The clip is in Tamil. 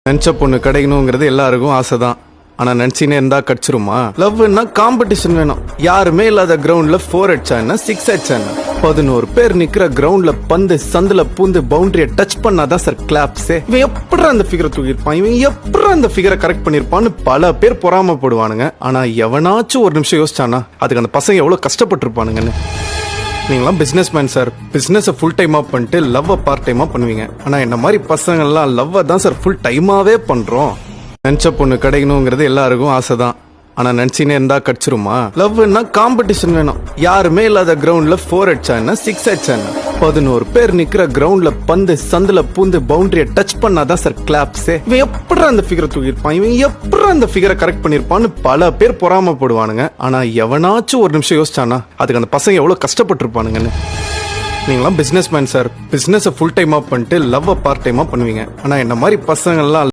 நினச்ச பொண்ணு கிடைக்கணுங்கிறது எல்லாருக்கும் ஆசை தான். ஆனா நினைச்சினே இருந்தா கடிச்சிருமா? லவ்னா காம்படிஷன் வேணும். யாருமே இல்லாத கிரவுண்ட்ல 4 அடிச்சா என்ன, 6 அடிச்சா என்ன? 11 பேர் நிக்கிற கிரவுண்ட்ல பந்து சந்துல பூந்து பவுண்டரிய டச் பண்ணாதான் சார் கிளாப்ஸே. இவன் எப்படி அந்த ஃபிகரை தூக்கிருப்பான், இவன் எப்படி அந்த ஃபிகரை கரெக்ட் பண்ணிருப்பான்னு பல பேர் பொறாமப்படுவானுங்க. ஆனா எவனாச்சும் ஒரு நிமிஷம் யோசிச்சானா அதுக்கு அந்த பசங்க எவ்வளவு கஷ்டப்பட்டிருப்பானுங்கன்னு. நீங்களாம் business man sir, business full டைமா பண்ணிட்டு லவ் பார்ட் டைமா பண்ணுவீங்க. ஆனா என்ன மாதிரி பசங்க எல்லாம் லவ் தான் சார் ஃபுல் டைமாவே பண்றோம். நினச்ச பொண்ணு கிடைக்கணுங்கிறது எல்லாருக்கும் ஆசை தான். ஆனா நினைச்சினே இருந்தா கடிச்சிருமா? லவ்னா காம்படிஷன் வேணும். யாருமே இல்லாத கிரவுண்ட்ல 4 அடிச்சா என்ன, 6 அடிச்சா என்ன? 11 பேர் நிக்கிற கிரவுண்ட்ல பந்து சந்துல பூந்து பவுண்டரிய டச் பண்ணாதான் சார் கிளாப்ஸே. இவன் எப்படி அந்த ஃபிகரை தூக்கிருப்பான், இவன் எப்படி அந்த ஃபிகரை கரெக்ட் பண்ணிருப்பான்னு பல பேர் பொறாமப்படுவானுங்க. ஆனா எவனாச்சும் ஒரு நிமிஷம் யோசிச்சானா அதுக்கு அந்த பசங்க எவ்வளவு கஷ்டப்பட்டிருப்பானுங்கன்னு. நீங்களாம் business man sir, business full டைமா பண்ணிட்டு லவ் பார்ட் டைமா பண்ணுவீங்க. ஆனா என்ன மாதிரி பசங்க எல்லாம்